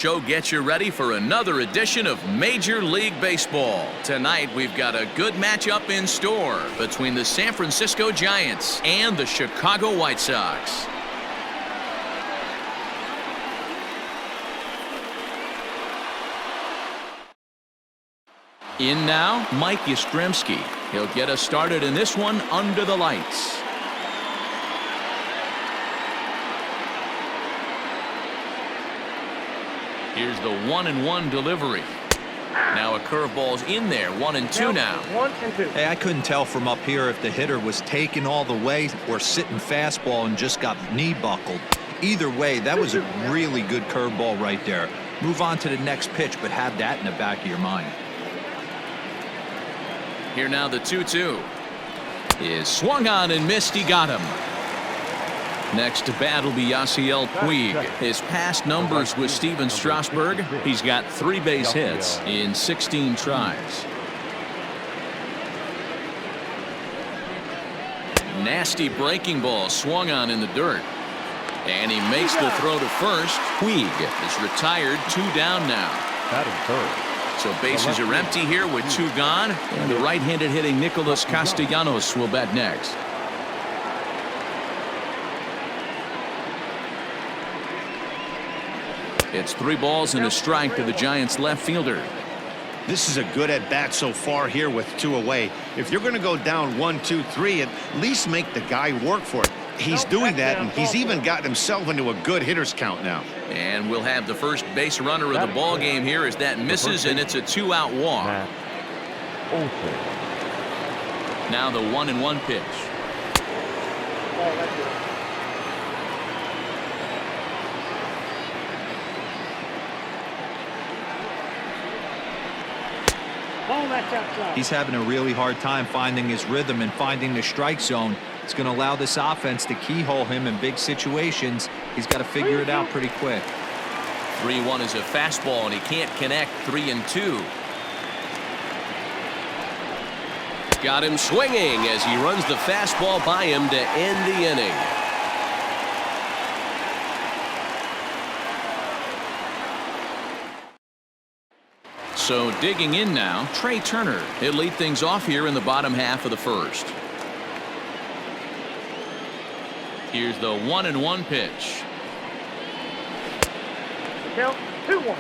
Show gets you ready for another edition of Major League Baseball. Tonight, we've got a good matchup in store between the San Francisco Giants and the Chicago White Sox. In now, Mike Yastrzemski. He'll get us started in this one under the lights. Here's the 1-1 delivery. Now a curveball's in there, 1-2 now. 1-2. Hey, I couldn't tell from up here if the hitter was taking all the way or sitting fastball and just got knee buckled. Either way, that was a really good curveball right there. Move on to the next pitch, but have that in the back of your mind. Here now the 2-2 is swung on and missed. He got him. Next to bat will be Yasiel Puig. His past numbers with Steven Strasburg, he's got 3 base hits in 16 tries. Nasty breaking ball swung on in the dirt. And he makes the throw to first. Puig is retired, 2 down now. So bases are empty here with 2 gone. And the right-handed hitting Nicholas Castellanos will bat next. It's 3 balls and a strike to the Giants left fielder. This is a good at bat so far here with 2 away. If you're going to go down 1, 2, 3, at least make the guy work for it. He's doing that, and he's even gotten himself into a good hitter's count now. And we'll have the first base runner of the ball game here as that misses, and it's a 2-out walk. Now the 1-1 pitch. He's having a really hard time finding his rhythm and finding the strike zone. It's going to allow this offense to keyhole him in big situations. He's got to figure it out pretty quick. 3-1 is a fastball, and he can't connect. 3-2. Got him swinging as he runs the fastball by him to end the inning. So digging in now, Trey Turner. He'll lead things off here in the bottom half of the first. Here's the 1-1 pitch. Count 2-1.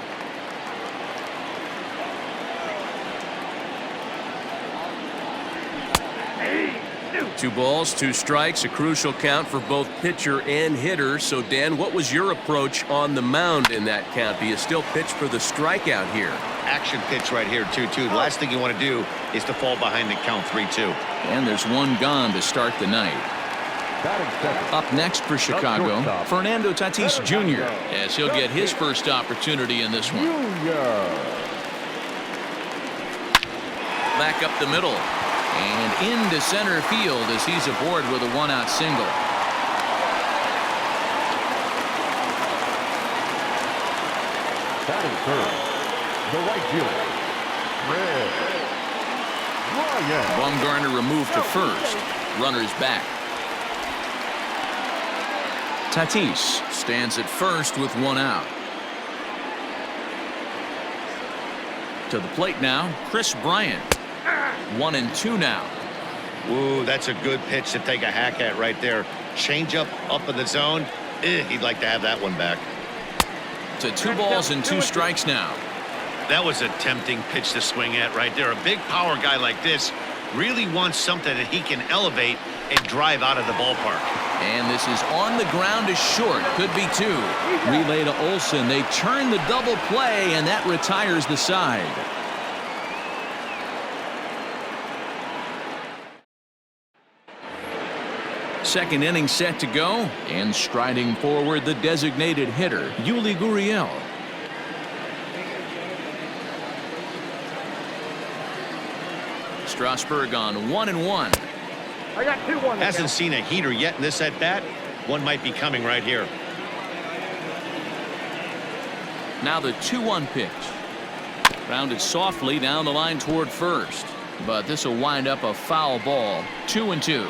Two balls, 2 strikes, a crucial count for both pitcher and hitter. So, Dan, what was your approach on the mound in that count? Do you still pitch for the strikeout here? Action pitch right here, 2-2. The last thing you want to do is to fall behind the count 3-2. And there's 1 gone to start the night. Up next for Chicago, Fernando Tatis Jr. as he'll get his first opportunity in this one. Back up the middle. And into center field as he's aboard with a 1-out single. Batting third, the right fielder, Bumgarner removed to first. Runners back. Tatis stands at first with 1 out. To the plate now, Chris Bryant. 1-2 now. Ooh, that's a good pitch to take a hack at right there. Change up in the zone. He'd like to have that one back. To 2 balls and 2 strikes now. That was a tempting pitch to swing at right there. A big power guy like this really wants something that he can elevate and drive out of the ballpark. And this is on the ground to short. Could be 2. Relay to Olsen. They turn the double play, and that retires the side. Second inning set to go, and striding forward the designated hitter, Yuli Gurriel. Strasburg on 1-1. I got 2-1. Hasn't seen a heater yet in this at bat. One might be coming right here. Now the 2-1 pitch. Rounded softly down the line toward first, but this will wind up a foul ball. 2-2.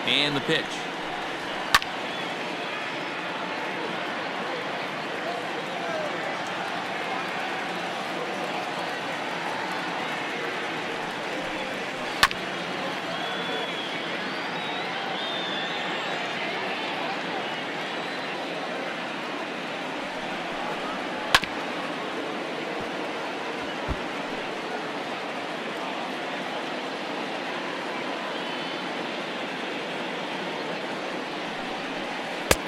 And the pitch.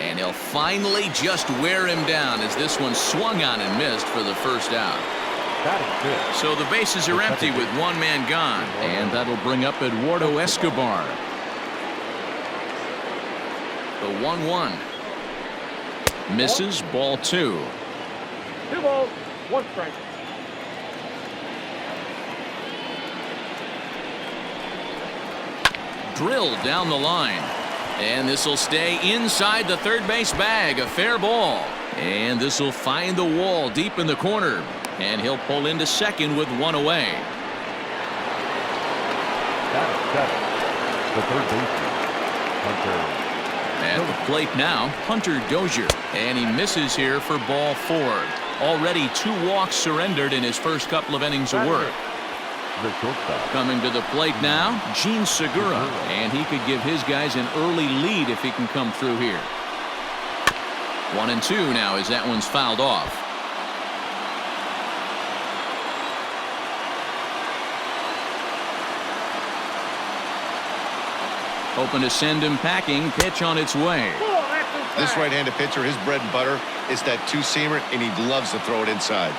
And he'll finally just wear him down as this one swung on and missed for the first out. That is good. So the bases are empty with one man gone. And that'll bring up Eduardo Escobar. The 1-1. Misses, ball 2. 2 balls, 1 strike. Drilled down the line. And this will stay inside the third base bag. A fair ball. And this will find the wall deep in the corner. And he'll pull into second with 1 away. That is 7. The third baseman, Hunter. At the plate now, Hunter Dozier. And he misses here for ball 4. Already 2 walks surrendered in his first couple of innings of work. The shortstop. Coming to the plate now, Gene Segura. And he could give his guys an early lead if he can come through here. 1-2 now as that one's fouled off. Hoping to send him packing. Pitch on its way. This right-handed pitcher, his bread and butter is that 2-seamer, and he loves to throw it inside.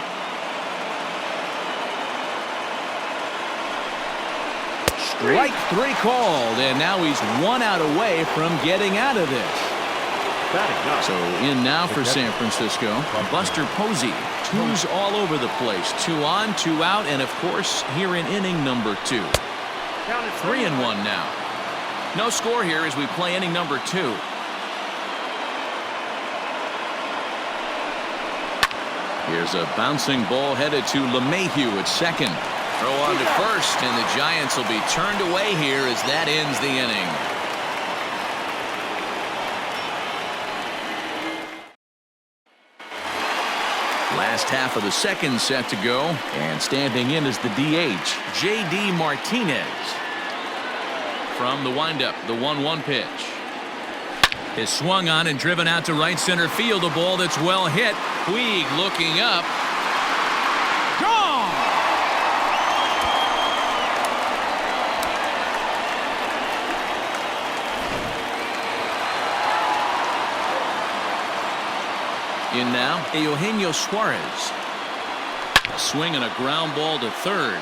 Strike 3 called, and now he's 1 out away from getting out of this. So in now for San Francisco, Buster Posey. 2s all over the place. 2 on, 2 out, and of course here in inning number 2. 3-1 now. No score here as we play inning number 2. Here's a bouncing ball headed to LeMahieu at second. Throw on to first, and the Giants will be turned away here as that ends the inning. Last half of the second set to go, and standing in is the DH, J.D. Martinez. From the windup, the 1-1 pitch. Is swung on and driven out to right center field. A ball that's well hit. Puig looking up. Gone! In now, Eugenio Suarez. A swing and a ground ball to third.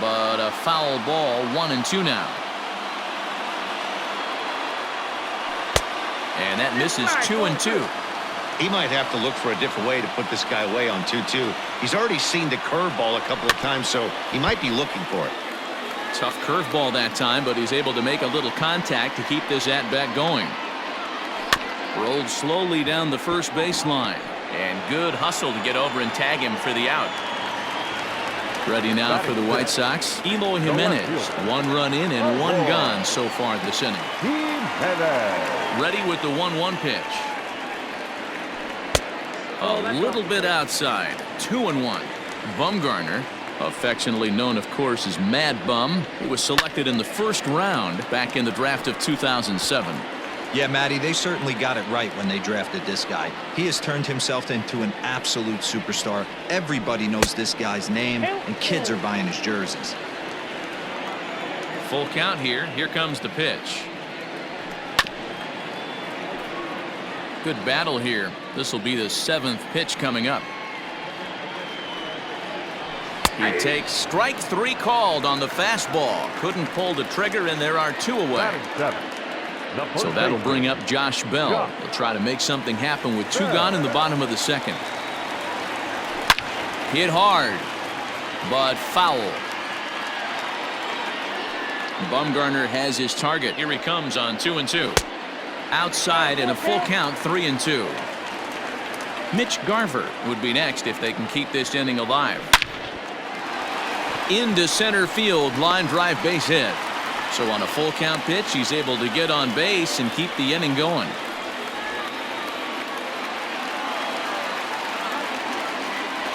But a foul ball, 1-2 now. And that misses 2-2. He might have to look for a different way to put this guy away on 2-2. He's already seen the curveball a couple of times, so he might be looking for it. Tough curveball that time, but he's able to make a little contact to keep this at-bat going. Rolled slowly down the first baseline. And good hustle to get over and tag him for the out. Ready now for the White Sox, Eloy Jimenez. 1 run in and 1 gone so far this inning. Ready with the 1-1 pitch. A little bit outside. 2-1. Bumgarner, affectionately known, of course, as Mad Bum, who was selected in the first round back in the draft of 2007. Yeah, Matty, they certainly got it right when they drafted this guy. He has turned himself into an absolute superstar. Everybody knows this guy's name, and kids are buying his jerseys. Full count here. Here comes the pitch. Good battle here. This will be the 7th pitch coming up. He takes strike 3 called on the fastball. Couldn't pull the trigger, and there are 2 away. So that'll bring up Josh Bell. He'll try to make something happen with 2 gone in the bottom of the second. Hit hard, but foul. Bumgarner has his target. Here he comes on 2-2. Outside and a full count, 3-2. Mitch Garver would be next if they can keep this inning alive. Into center field, line drive base hit. So on a full count pitch, he's able to get on base and keep the inning going.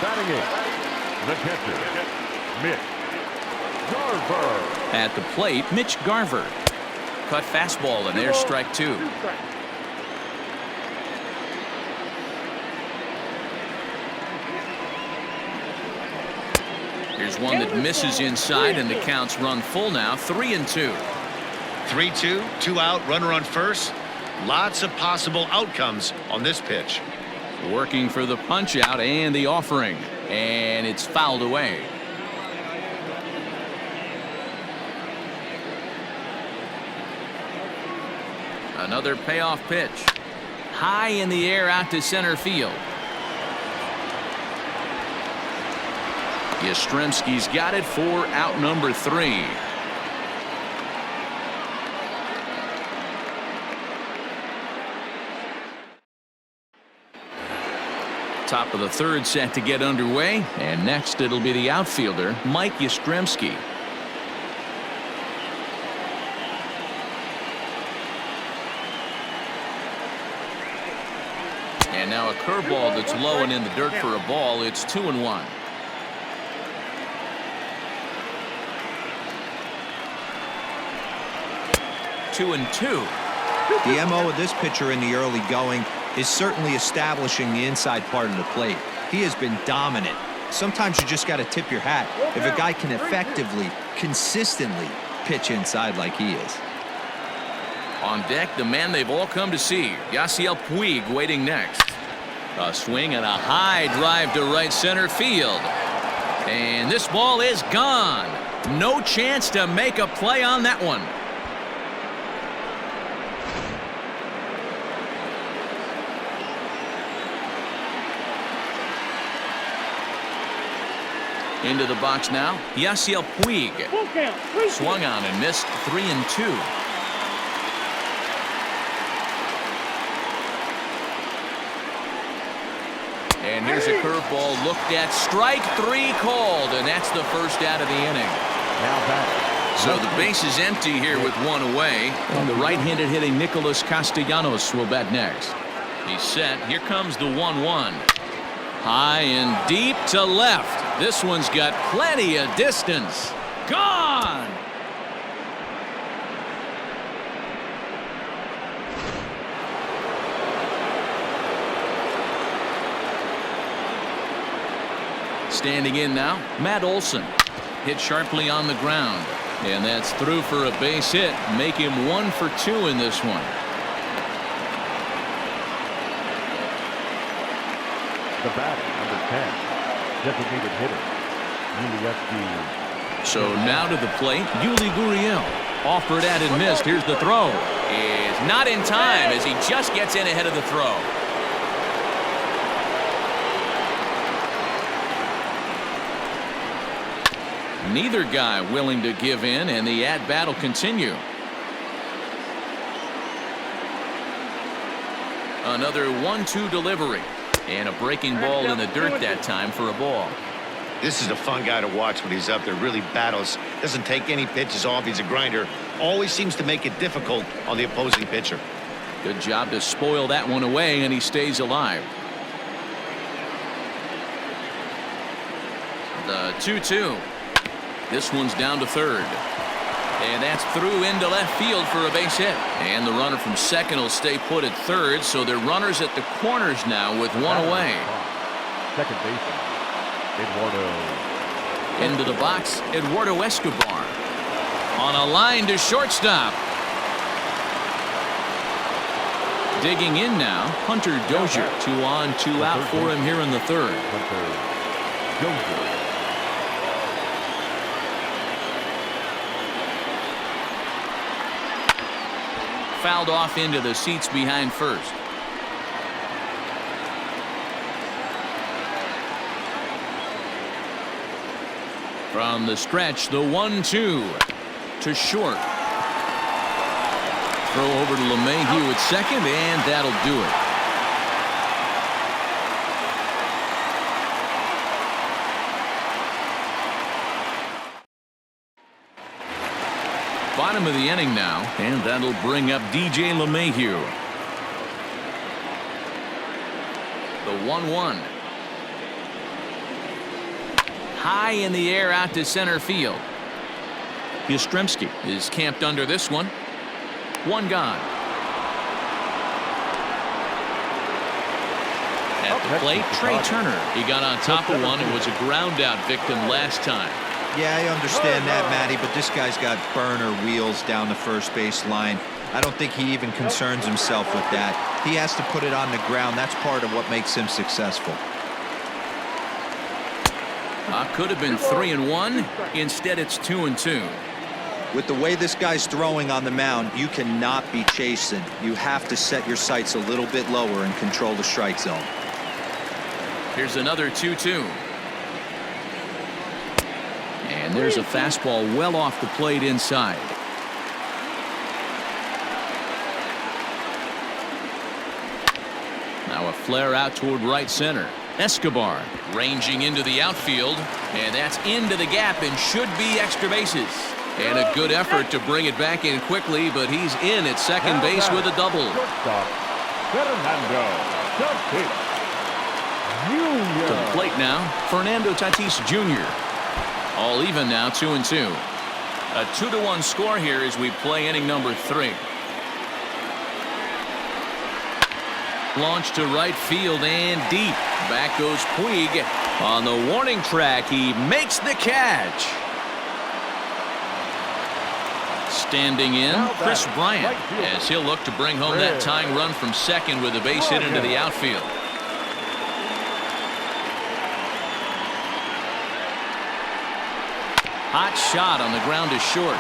Batting in, the catcher, Mitch Garver. At the plate, Mitch Garver. Cut fastball, and there's strike 2. Here's one that misses inside, and the count's run full now. 3-2. 3-2, 2 out, runner on first. Lots of possible outcomes on this pitch. Working for the punch out and the offering, and it's fouled away. Another payoff pitch. High in the air out to center field. Yastrzemski's got it for out number 3. Top of the third set to get underway, and next it'll be the outfielder Mike Yastrzemski. And now a curveball that's low and in the dirt for a ball. It's 2-1. Two and two. The MO of this pitcher in the early going is certainly establishing the inside part of the plate. He has been dominant. Sometimes you just got to tip your hat if a guy can effectively, consistently pitch inside like he is. On deck, the man they've all come to see, Yasiel Puig, waiting next. A swing and a high drive to right center field. And this ball is gone. No chance to make a play on that one. Into the box now, Yasiel Puig. Swung on and missed 3-2. And here's a curveball looked at. Strike 3 called, and that's the first out of the inning. Now back. So the base is empty here with 1 away. And the right-handed hitting Nicholas Castellanos will bat next. He's set. Here comes the 1-1. High and deep to left. This one's got plenty of distance. Gone! Standing in now, Matt Olson. Hit sharply on the ground. And that's through for a base hit. Make him 1 for 2 in this one. The batter, number 10. Designated hitter. So now to the plate, Yuli Gurriel. Offered at and missed. Here's the throw. Is not in time as he just gets in ahead of the throw. Neither guy willing to give in, and the at-bat will continue. Another 1-2 delivery. And a breaking ball in the dirt that time for a ball. This is a fun guy to watch when he's up there. Really battles. Doesn't take any pitches off. He's a grinder. Always seems to make it difficult on the opposing pitcher. Good job to spoil that one away, and he stays alive. The 2-2. This one's down to third. And that's through into left field for a base hit. And the runner from second will stay put at third, so they're runners at the corners now with 1 away. Second baseman, Eduardo. Into the box, Eduardo Escobar. On a line to shortstop. Digging in now, Hunter Dozier. 2 on, 2 out for him here in the third. Hunter Dozier. Fouled off into the seats behind first. From the stretch, the 1-2 to short. Throw over to LeMahieu at second, and that'll do it. Bottom of the inning now, and that'll bring up DJ LeMahieu. The 1-1. High in the air out to center field. Yastrzemski is camped under this one. 1 gone. At the plate, Trey Turner. He got on top of one and was a ground out victim last time. Yeah, I understand that, Matty, but this guy's got burner wheels down the first base line. I don't think he even concerns himself with that. He has to put it on the ground. That's part of what makes him successful. Could have been 3-1. Instead, it's 2-2. With the way this guy's throwing on the mound, you cannot be chasing. You have to set your sights a little bit lower and control the strike zone. Here's another 2-2. And there's a fastball well off the plate inside. Now a flare out toward right center. Escobar ranging into the outfield, and that's into the gap and should be extra bases. And a good effort to bring it back in quickly, but he's in at second base with a double. To the plate now, Fernando Tatis Jr. All even now, 2-2. A 2-1 score here as we play inning number 3. Launch to right field and deep. Back goes Puig. On the warning track, he makes the catch. Standing in, Chris Bryant, as he'll look to bring home that tying run from second with a base hit into the outfield. Hot shot on the ground is short.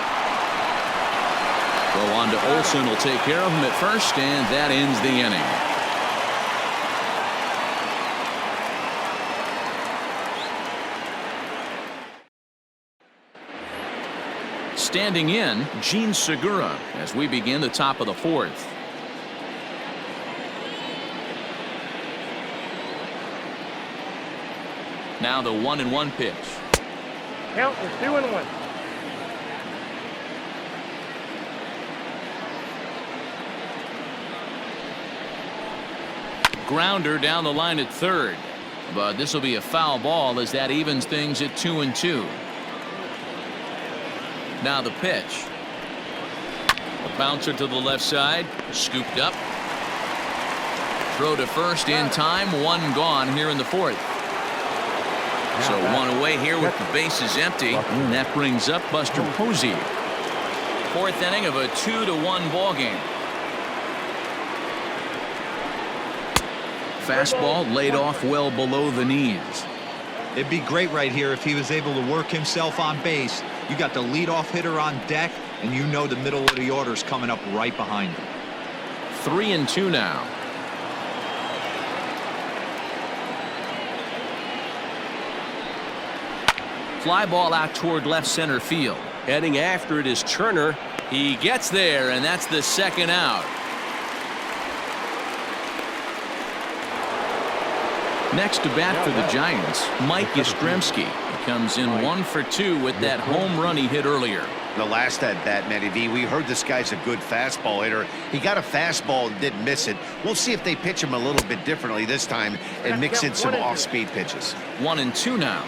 Go on to Olsen, will take care of him at first, and that ends the inning. Standing in, Gene Segura, as we begin the top of the 4th. Now the 1-1 pitch. Count is 2-1. Grounder down the line at third, but this will be a foul ball as that evens things at 2-2. Now the pitch. A bouncer to the left side, scooped up. Throw to first in time, 1 gone here in the 4th. So 1 away here with the bases empty, and that brings up Buster Posey. 4th inning of a 2-1 ball game. Fastball laid off well below the knees. It'd be great right here if he was able to work himself on base. You got the leadoff hitter on deck, and you know the middle of the order is coming up right behind him. 3-2 now. Fly ball out toward left center field. Heading after it is Turner. He gets there, and that's the 2nd out. Next to bat for the Giants, Mike Yastrzemski. He comes in 1 for 2 with that home run he hit earlier. The last at bat, Matty V, we heard this guy's a good fastball hitter. He got a fastball and didn't miss it. We'll see if they pitch him a little bit differently this time and mix in some off-speed pitches. 1-2 now.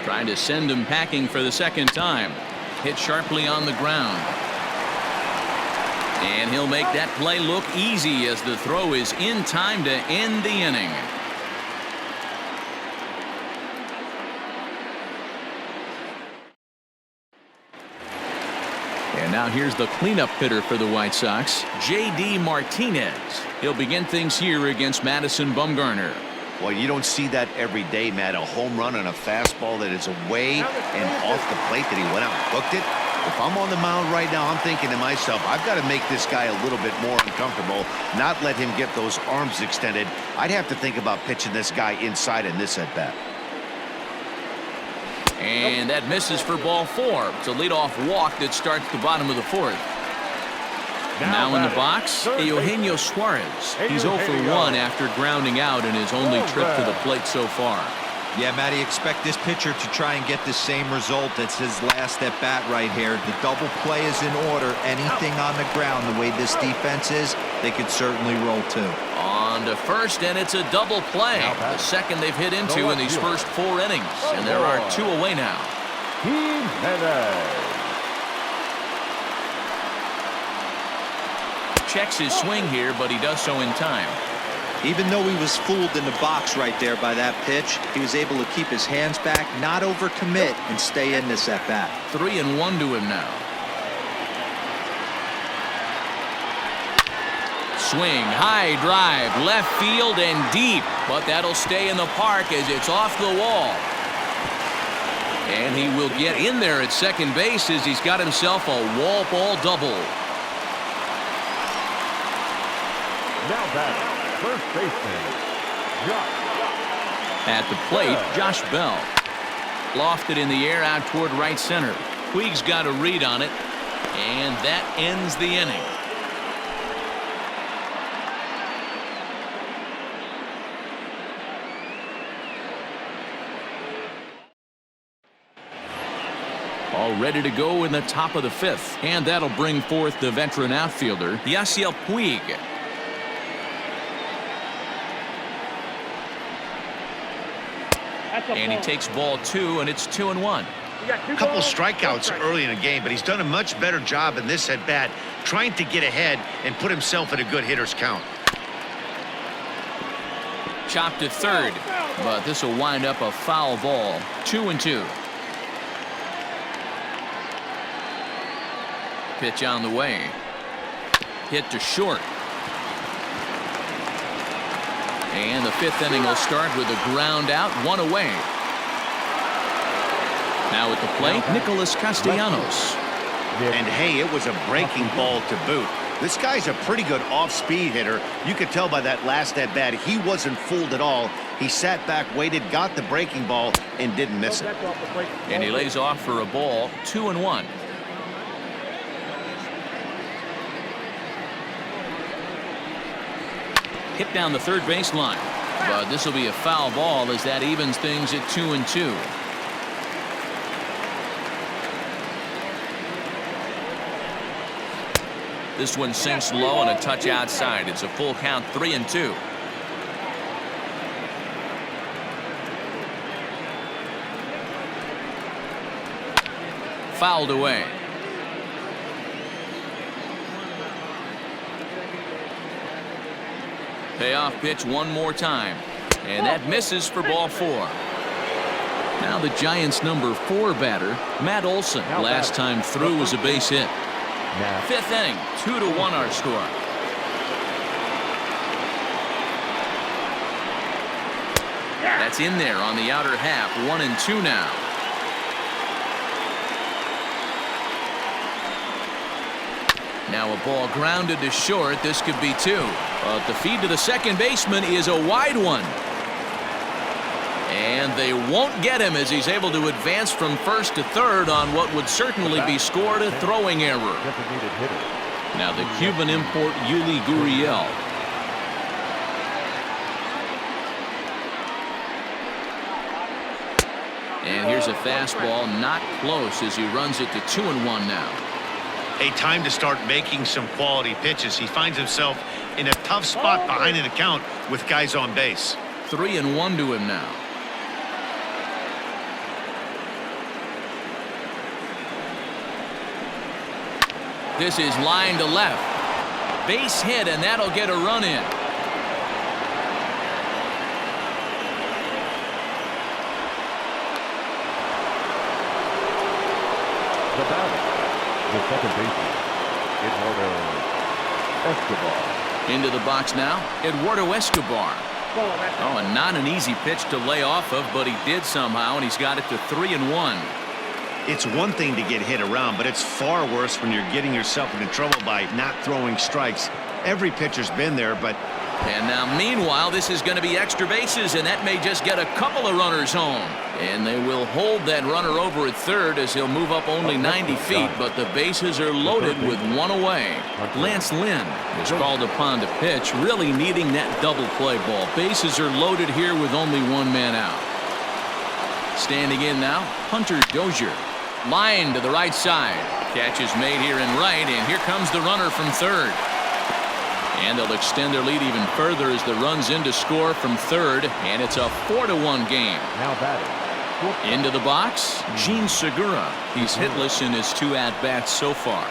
Trying to send him packing for the 2nd time. Hit sharply on the ground. And he'll make that play look easy as the throw is in time to end the inning. And now here's the cleanup hitter for the White Sox, J.D. Martinez. He'll begin things here against Madison Bumgarner. Well, you don't see that every day, Matt. A home run on a fastball that is away and off the plate that he went out and hooked it. If I'm on the mound right now, I'm thinking to myself, I've got to make this guy a little bit more uncomfortable, not let him get those arms extended. I'd have to think about pitching this guy inside in this at bat. And that misses for ball 4. It's a leadoff walk that starts the bottom of the 4th. Now in the box, Eugenio Suarez. He's 0 for 1 after grounding out in his only trip to the plate so far. Yeah, Matty, expect this pitcher to try and get the same result as his last at bat right here. The double play is in order. Anything on the ground, the way this defense is, they could certainly roll 2. On to first, and it's a double play. The second they've hit into in these first 4 innings. And there are 2 away now. Checks his swing here, but he does so in time. Even though he was fooled in the box right there by that pitch, he was able to keep his hands back, not overcommit, and stay in this at bat. 3-1 to him now. swing, high drive, left field and deep, but that'll stay in the park as it's off the wall. And he will get in there at second base as he's got himself a wall ball double. Now batting, first baseman, Josh. At the plate, Josh Bell. Lofted in the air out toward right center. Puig's got a read on it, and that ends the inning. All ready to go in the top of the fifth, and that'll bring forth the veteran outfielder, Yasiel Puig. And he takes ball 2, and it's 2-1. A couple strikeouts early in the game, but he's done a much better job in this at bat, trying to get ahead and put himself in a good hitter's count. Chopped to third, but this will wind up a foul ball. 2-2. Pitch on the way. Hit to short. And the fifth inning will start with a ground out, 1 away. Now at the plate, Nicholas Castellanos. And hey, it was a breaking ball to boot. This guy's a pretty good off-speed hitter. You could tell by that last at-bat he wasn't fooled at all. He sat back, waited, got the breaking ball, and didn't miss it. And he lays off for a ball, 2-1. Hit down the third baseline, but this will be a foul ball as that evens things at 2-2. This one sinks low and a touch outside. It's a full count, 3-2. Fouled away. Payoff pitch one more time, and that misses for ball 4. Now the Giants' number 4 batter, Matt Olson. Last time through was a base hit. Fifth inning, 2-1 our score. That's in there on the outer half, 1-2 now. Now a ball grounded to short. This could be 2. But the feed to the second baseman is a wide one. And they won't get him as he's able to advance from first to third on what would certainly be scored a throwing error. Now the Cuban import Yuli Gurriel. And here's a fastball not close as he runs it to 2-1 now. A time to start making some quality pitches. He finds himself in a tough spot behind an account with guys on base. 3-1 to him now. This is line to left. Base hit, and that'll get a run in. The batter, the second baseman, Eduardo Escobar. Into the box now, Eduardo Escobar. Oh, and not an easy pitch to lay off of, but he did somehow, and he's got it to 3-1. It's one thing to get hit around, but it's far worse when you're getting yourself into trouble by not throwing strikes. Every pitcher's been there, but... And now, meanwhile, this is going to be extra bases, and that may just get a couple of runners home. And they will hold that runner over at third as he'll move up only 90 feet, but the bases are loaded with 1 away. Lance Lynn is called upon to pitch, really needing that double play ball. Bases are loaded here with only 1 man out. Standing in now, Hunter Dozier. Line to the right side. Catch is made here in right, and here comes the runner from third. And they'll extend their lead even further as the run's in to score from third, and it's a 4-1 game. Now batting. Into the box, Gene Segura. He's hitless in his 2 at-bats so far.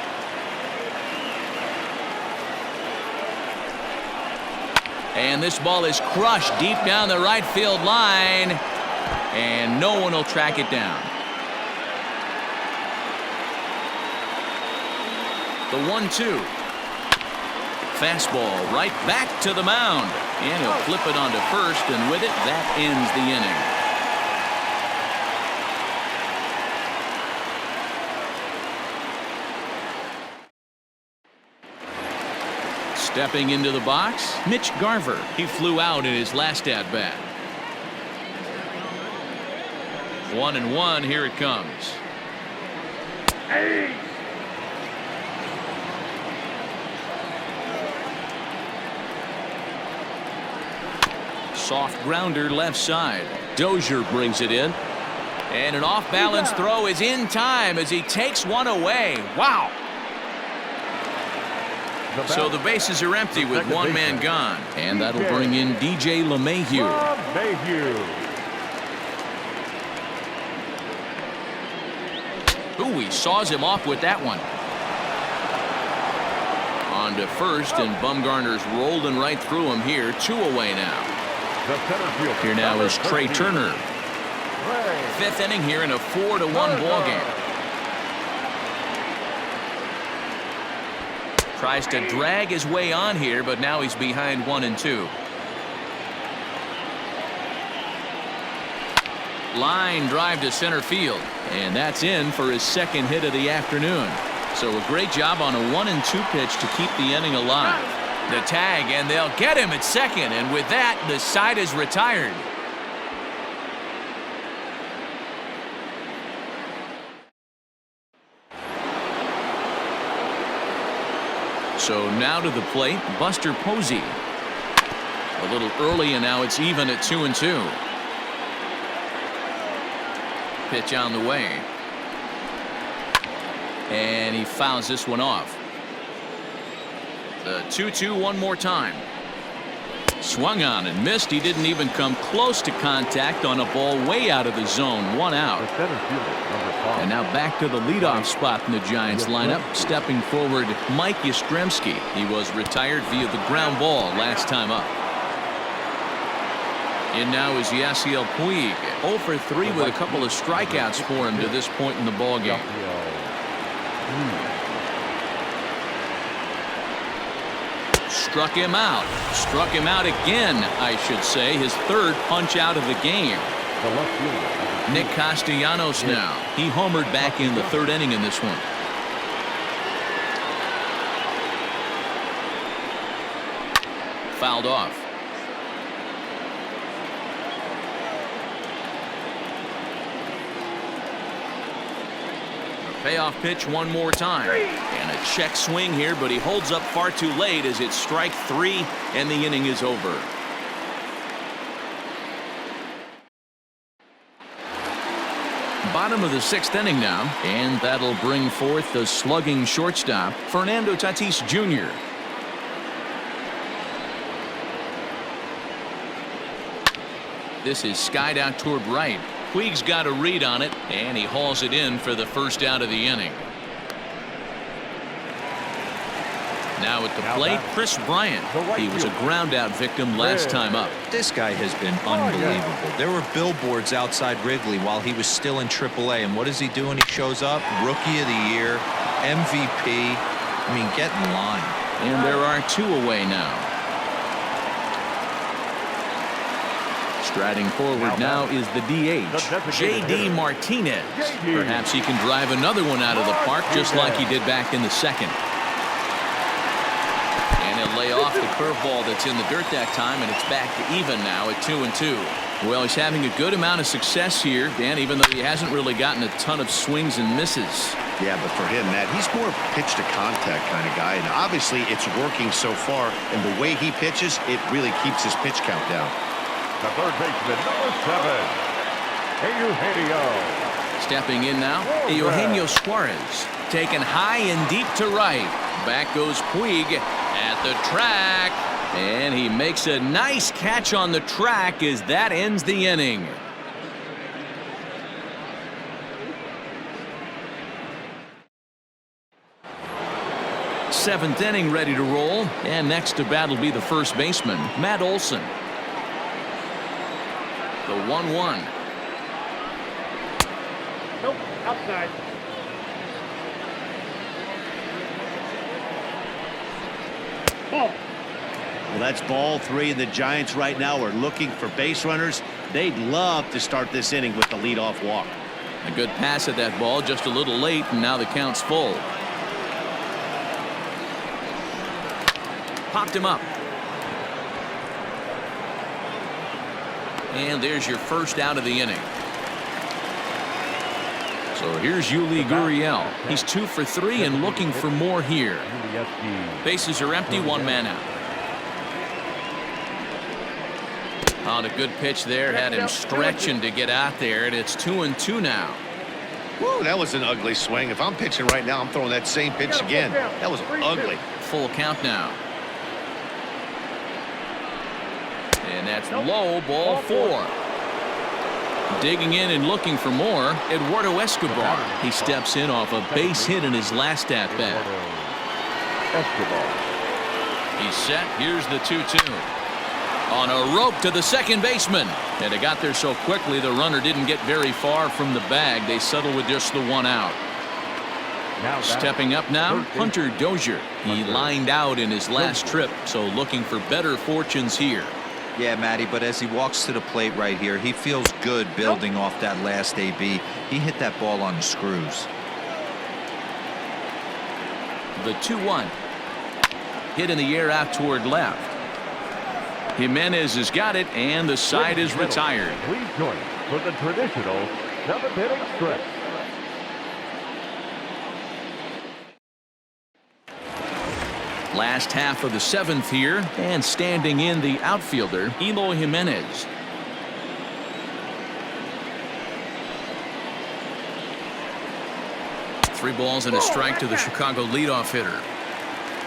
And this ball is crushed deep down the right field line, and no one will track it down. The 1-2. Fastball right back to the mound. And he'll flip it onto first, and with it, that ends the inning. Stepping into the box, Mitch Garver. He flew out in his last at-bat. 1-1, here it comes. Hey. Soft grounder left side. Dozier brings it in. And an off-balance throw is in time as he takes one away. Wow. So the bases are empty with one man gone. And that'll bring in DJ LeMahieu. Ooh, he saws him off with that one. On to first, and Bumgarner's rolling right through him here. 2 away now. Here now is Trey Turner. 5th inning here in a 4-1 ball game. Tries to drag his way on here, but now he's behind 1-2. Line drive to center field, and that's in for his 2nd hit of the afternoon. So a great job on a 1-2 pitch to keep the inning alive. The tag, and they'll get him at second, and with that, the side is retired. So now to the plate, Buster Posey. A little early, and now it's even at 2-2. Pitch on the way. And he fouls this one off. The 2-2 one more time. Swung on and missed. He didn't even come close to contact on a ball way out of the zone. 1 out. And now back to the leadoff spot in the Giants lineup. Stepping forward, Mike Yastrzemski. He was retired via the ground ball last time up. And now is Yasiel Puig. 0 for 3 with a couple of strikeouts for him to this point in the ball game. Struck him out. Struck him out again, I should say. His 3rd punch out of the game. Nick Castellanos now. He homered back in the 3rd inning in this one. Fouled off. Payoff pitch one more time. And a check swing here, but he holds up far too late as it's strike 3 and the inning is over. Bottom of the 6th inning now, and that'll bring forth the slugging shortstop, Fernando Tatis Jr. This is skied out toward right. Puig's got a read on it, and he hauls it in for the 1st out of the inning. Now at the plate, Chris Bryant. He was a ground-out victim last time up. This guy has been unbelievable. There were billboards outside Wrigley while he was still in AAA, and what is he doing? He shows up, Rookie of the Year, MVP. I mean, get in line. And there are 2 away now. Striding forward now is the DH, J.D. Martinez. Perhaps he can drive another one out of the park just like he did back in the 2nd. And he'll lay off the curveball that's in the dirt that time, and it's back to even now at 2-2. Well, he's having a good amount of success here, Dan, even though he hasn't really gotten a ton of swings and misses. Yeah, but for him, Matt, he's more pitch to contact kind of guy, and obviously it's working so far, and the way he pitches, it really keeps his pitch count down. The 3rd baseman, number 7, Eugenio. Stepping in now, Eugenio Suarez. Taken high and deep to right. Back goes Puig at the track. And he makes a nice catch on the track as that ends the inning. Seventh inning ready to roll. And next to bat will be the first baseman, Matt Olson. The 1-1. Nope, outside. Ball. Well, that's ball 3, and the Giants right now are looking for base runners. They'd love to start this inning with the leadoff walk. A good pass at that ball, just a little late, and now the count's full. Popped him up. And there's your first out of the inning. So here's Yuli Gurriel. He's 2 for 3 and looking for more here. Bases are empty, 1 man out. On a good pitch there, had him stretching to get out there, and it's 2-2 now. Woo, that was an ugly swing. If I'm pitching right now, I'm throwing that same pitch again. That was ugly. Full count now. And that's low, ball 4. Digging in and looking for more, Eduardo Escobar. He steps in off a base hit in his last at-bat. He's set. Here's the 2-2. On a rope to the second baseman. And it got there so quickly the runner didn't get very far from the bag. They settle with just the 1 out. Stepping up now, Hunter Dozier. He lined out in his last trip, so looking for better fortunes here. Yeah, Matty, but as he walks to the plate right here, he feels good building off that last AB. He hit that ball on the screws. The 2-1. Hit in the air out toward left. Jimenez has got it, and the side is retired. Please join us for the traditional 7th-inning stretch. Last half of the 7th here, and standing in the outfielder, Eloy Jimenez. Three balls and a strike to the Chicago leadoff hitter.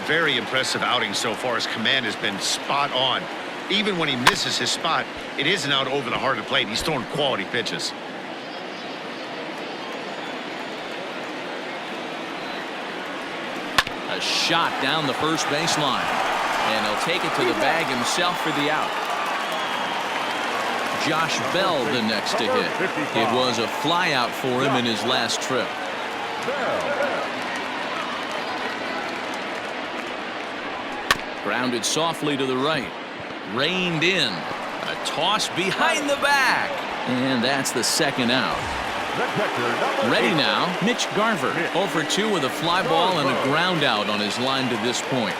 Very impressive outing so far. His command has been spot on. Even when he misses his spot, it isn't out over the heart of the plate. He's throwing quality pitches. A shot down the first baseline, and he'll take it to the bag himself for the out. Josh Bell the next to hit. It was a fly out for him in his last trip. Grounded softly to the right. Reined in. A toss behind the back. And that's the second out. Ready now, Mitch Garver. 0 for 2 with a fly ball and a ground out on his line to this point.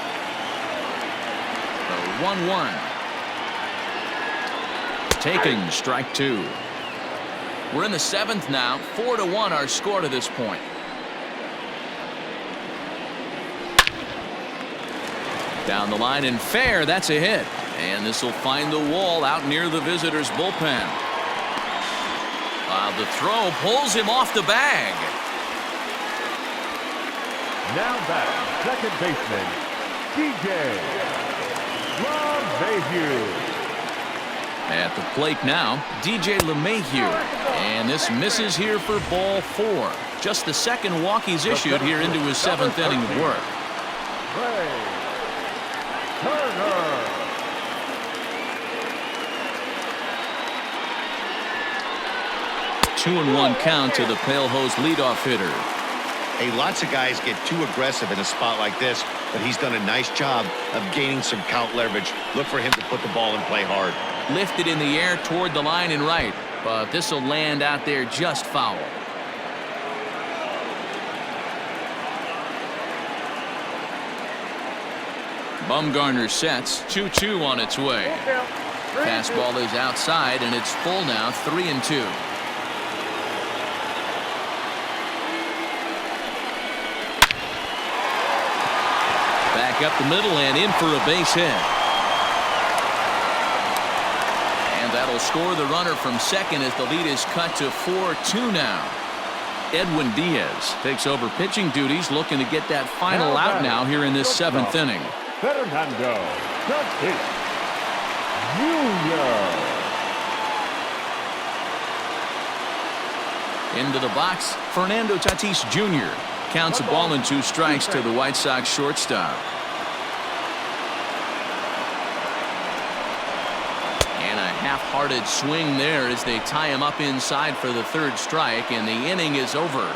The 1-1. Taken, strike 2. We're in the 7th now. 4-1 our score to this point. Down the line and fair. That's a hit. And this will find the wall out near the visitors' bullpen. The throw pulls him off the bag. Now batting, second baseman, DJ LeMahieu. At the plate now, DJ LeMahieu. And this misses here for ball 4. Just the second walk he's issued here into his 7th inning of work. Turner. 2-1 count to the Pale Hose leadoff hitter. Hey, lots of guys get too aggressive in a spot like this, but he's done a nice job of gaining some count leverage. Look for him to put the ball in play hard. Lifted in the air toward the line and right, but this will land out there just foul. Bumgarner sets. 2-2 on its way. Fastball is outside, and it's full now. 3-2. Back up the middle and in for a base hit. And that'll score the runner from second as the lead is cut to 4-2 now. Edwin Diaz takes over pitching duties, looking to get that final out now here in this 7th inning. Fernando Tatis Jr. Into the box, Fernando Tatis Jr. counts a ball and 2 strikes to the White Sox shortstop. And a half-hearted swing there as they tie him up inside for the 3rd strike, and the inning is over.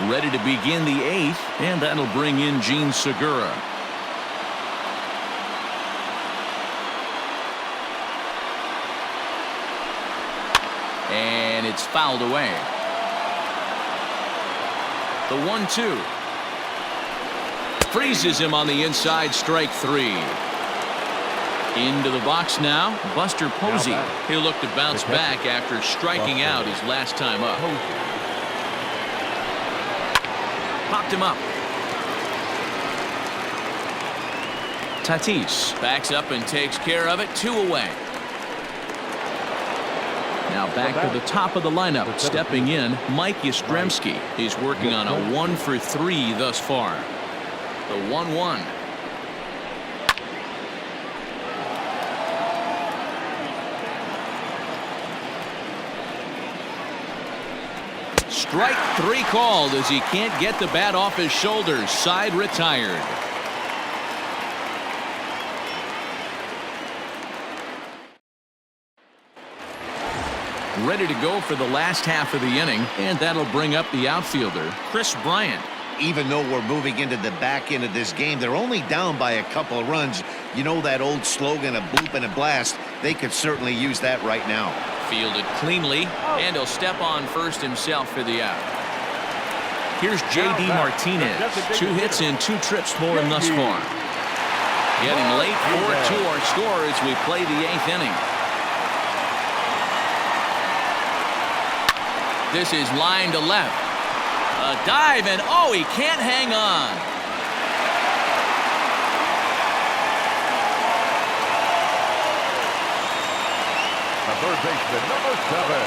Ready to begin the 8th, and that'll bring in Gene Segura. And it's fouled away. The 1-2. Freezes him on the inside, strike 3. Into the box now, Buster Posey. He'll look to bounce back after striking out his last time up. Popped him up. Tatis backs up and takes care of it. 2 away. Now back to the top of the lineup. Stepping in, Mike Yastrzemski. He's working on a 1-for-3 thus far. The 1-1. Strike 3 called as he can't get the bat off his shoulders. Side retired. Ready to go for the last half of the inning, and that'll bring up the outfielder, Chris Bryant. Even though we're moving into the back end of this game, they're only down by a couple of runs. You know that old slogan, a bloop and a blast? They could certainly use that right now. Fielded cleanly, and he'll step on first himself for the out. Here's J.D. Martinez. 2 hits in 2 trips for him thus far. Getting late, 4-2 our score as we play the 8th inning. This is line to left. A dive, and oh, he can't hang on. The third baseman, number 7,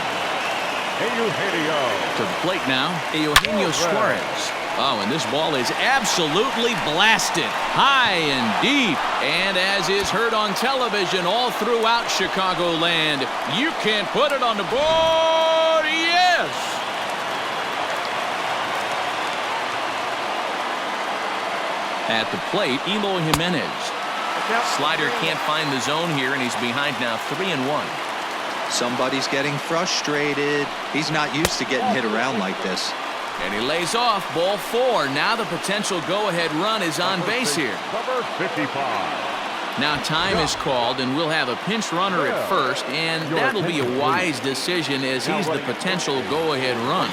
Eugenio. To the plate now, Eugenio Suarez. Oh, and this ball is absolutely blasted. High and deep. And as is heard on television all throughout Chicagoland, you can't put it on the board. Yes! At the plate, Eloy Jimenez. Slider can't find the zone here, and he's behind now 3-1. Somebody's getting frustrated. He's not used to getting hit around like this. And he lays off. Ball 4. Now the potential go-ahead run is on base here. Number 55. Now time is called, and we'll have a pinch runner at first, and that'll be a wise decision as he's the potential go-ahead run.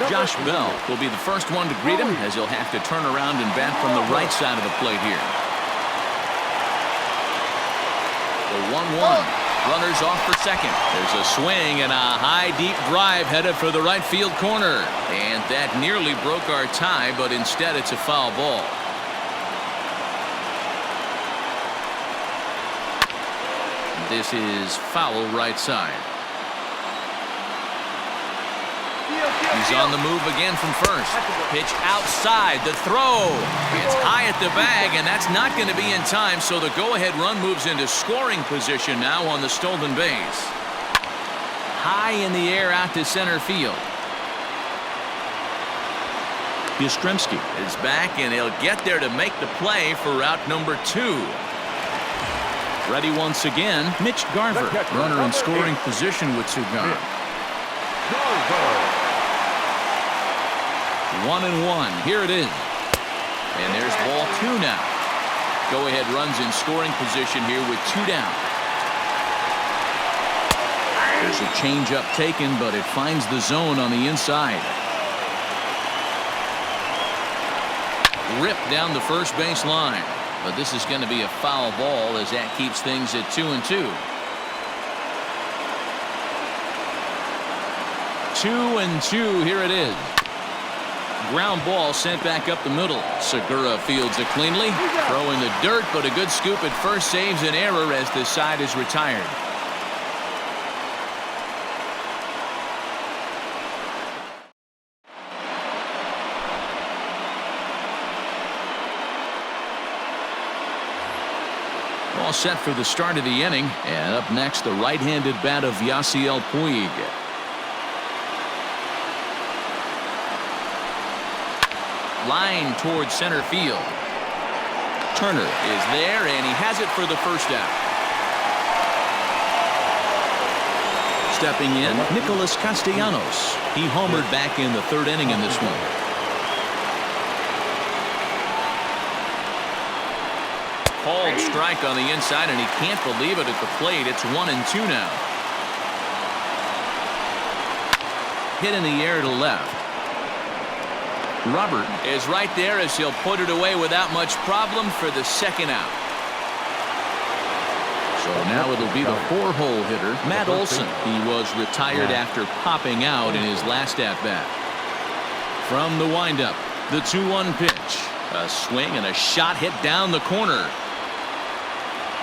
Josh Bell will be the first one to greet him as he'll have to turn around and bat from the right side of the plate here. The 1-1. Runners off for second. There's a swing and a high deep drive headed for the right field corner. And that nearly broke our tie, but instead it's a foul ball. This is foul right side. He's on the move again from first. Pitch outside. The throw. It's high at the bag, and that's not going to be in time, so the go-ahead run moves into scoring position now on the stolen base. High in the air out to center field. Yastrzemski is back, and he'll get there to make the play for route number 2. Ready once again, Mitch Garver. Runner in scoring position with 2 gone. 1-1. Here it is. And there's ball 2 now. Go-ahead runs in scoring position here with 2 down. There's a changeup taken, but it finds the zone on the inside. Ripped down the first base line. But this is going to be a foul ball as that keeps things at 2-2. 2-2. Here it is. Ground ball sent back up the middle. Segura fields it cleanly. Throw in the dirt, but a good scoop at first saves an error as this side is retired. All set for the start of the inning. And up next, the right-handed bat of Yasiel Puig. Line towards center field. Turner is there, and he has it for the first out. stepping in, Nicholas Castellanos. He homered back in the third inning in this one. Called strike on the inside, and he can't believe it at the plate. It's 1-2 now. Hit in the air to left. Robert is right there as he'll put it away without much problem for the second out. So now it'll be the 4-hole hitter, Matt Olson. He was retired after popping out in his last at-bat. From the windup, the 2-1 pitch. A swing and a shot hit down the corner.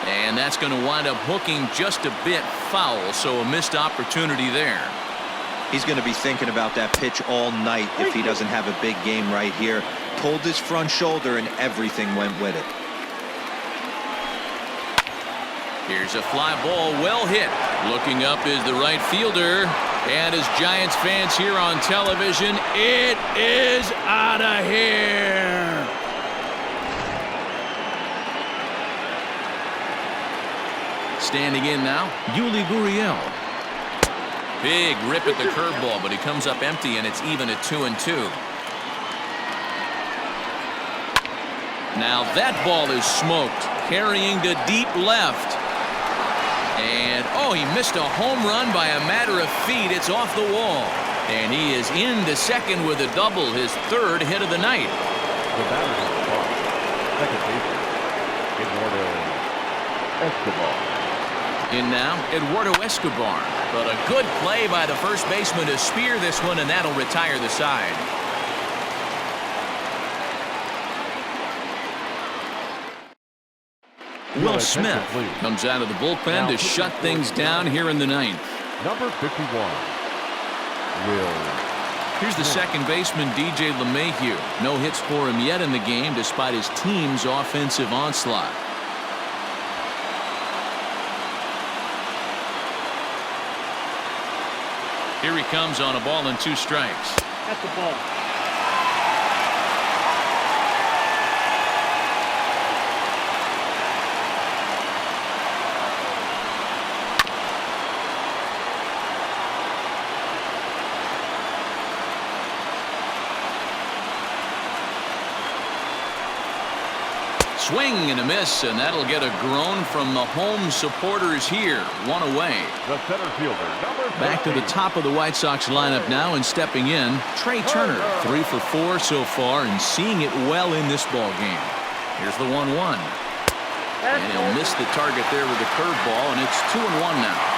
And that's going to wind up hooking just a bit foul, so a missed opportunity there. He's going to be thinking about that pitch all night if he doesn't have a big game right here. Pulled his front shoulder and everything went with it. Here's a fly ball, well hit. Looking up is the right fielder. And as Giants fans here on television, it is out of here. Standing in now, Yuli Gurriel. Big rip at the curveball, but he comes up empty, and it's even at 2-2. Now that ball is smoked, carrying to deep left. And, oh, he missed a home run by a matter of feet. It's off the wall. And he is into second with a double, his third hit of the night. The batter is caught. Second baseman, Eduardo Escobar. In now, Eduardo Escobar. But a good play by the first baseman to spear this one, and that'll retire the side. Will Smith comes out of the bullpen to shut things down here in the ninth. Number 51, Will. Here's the second baseman, DJ LeMahieu. No hits for him yet in the game despite his team's offensive onslaught. Here he comes on a ball and 2 strikes. That's the ball. Swing and a miss, and that'll get a groan from the home supporters here. 1 away. The center fielder, number 13. Back to the top of the White Sox lineup now, and stepping in, Trey Turner. 3 for 4 so far, and seeing it well in this ball game. Here's the 1-1. And he'll miss the target there with the curveball, and it's 2-1 now.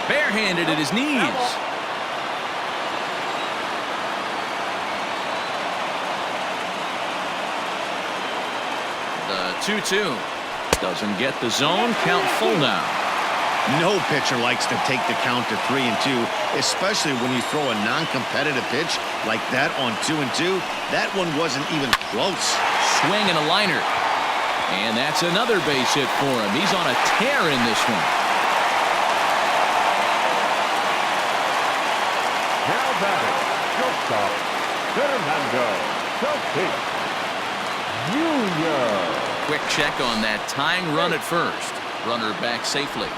Barehanded at his knees. The 2-2 doesn't get the zone. Count full now. No pitcher likes to take the count to 3-2, especially when you throw a non-competitive pitch like that on 2-2. That one wasn't even close. Swing and a liner. And that's another base hit for him. He's on a tear in this one. Now batting, shortstop, Fernando Tatis Jr. Quick check on that tying run at first. Runner back safely.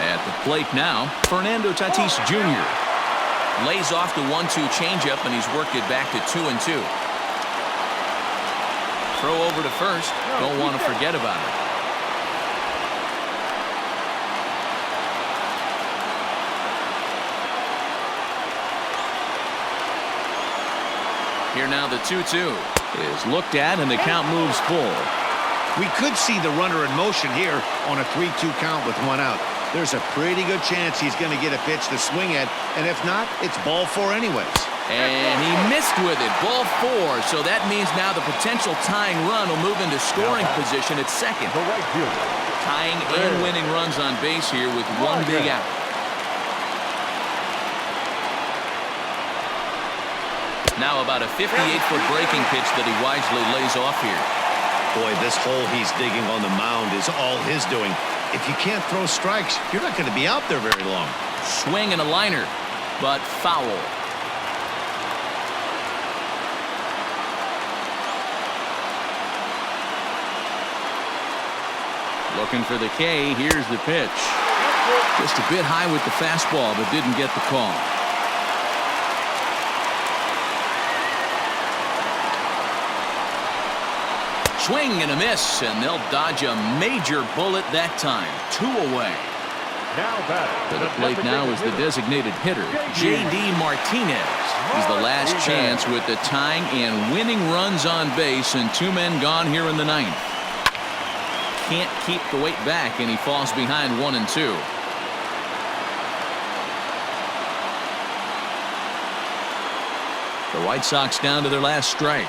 At the plate now, Fernando Tatis Jr. lays off the 1-2 changeup, and he's worked it back to 2-2. Throw over to first. Don't want to forget about it. Here now the 2-2 is looked at, and the count moves full. We could see the runner in motion here on a 3-2 count with 1 out. There's a pretty good chance he's going to get a pitch to swing at, and if not, it's ball 4 anyways. And he missed with it. Ball 4. So that means now the potential tying run will move into scoring position at second. The right fielder. Tying and winning runs on base here with 1 big out. Now about a 58-foot breaking pitch that he wisely lays off here. Boy, this hole he's digging on the mound is all his doing. If you can't throw strikes, you're not going to be out there very long. Swing and a liner, but foul. Looking for the K. Here's the pitch. Just a bit high with the fastball, but didn't get the call. Swing and a miss, and they'll dodge a major bullet that time. 2 away. Now batting. To the plate now is the designated hitter, J.D. Martinez. He's the last chance with the tying and winning runs on base, and 2 men gone here in the 9th. Can't keep the weight back, and he falls behind 1 and 2. The White Sox down to their last strike.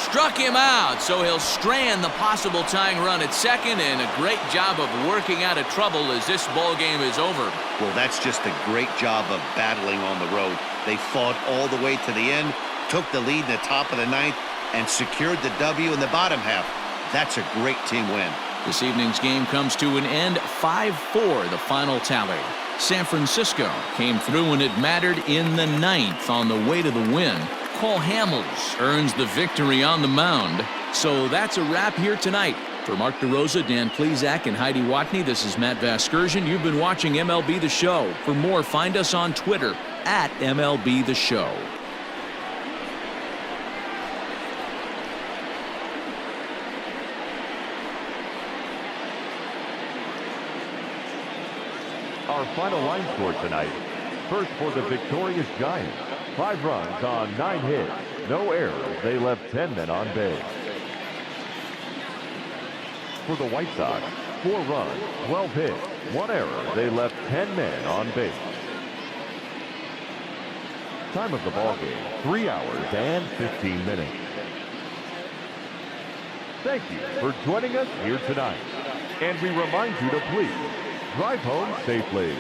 Struck him out, so he'll strand the possible tying run at second, and a great job of working out of trouble as this ball game is over. Well, that's just a great job of battling on the road. They fought all the way to the end, took the lead in the top of the 9th, and secured the W in the bottom half. That's a great team win. This evening's game comes to an end, 5-4 the final tally. San Francisco came through when it mattered in the 9th on the way to the win. Cole Hamels earns the victory on the mound. So that's a wrap here tonight. For Mark DeRosa, Dan Plesac, and Heidi Watney, this is Matt Vasgersian. You've been watching MLB The Show. For more, find us on Twitter at MLB The Show. Our final line score tonight. First for the victorious Giants. 5 runs on 9 hits. No errors. They left 10 men on base. For the White Sox, 4 runs, 12 hits, 1 error. They left 10 men on base. Time of the ball game, 3 hours and 15 minutes. Thank you for joining us here tonight. And we remind you to please drive home safely.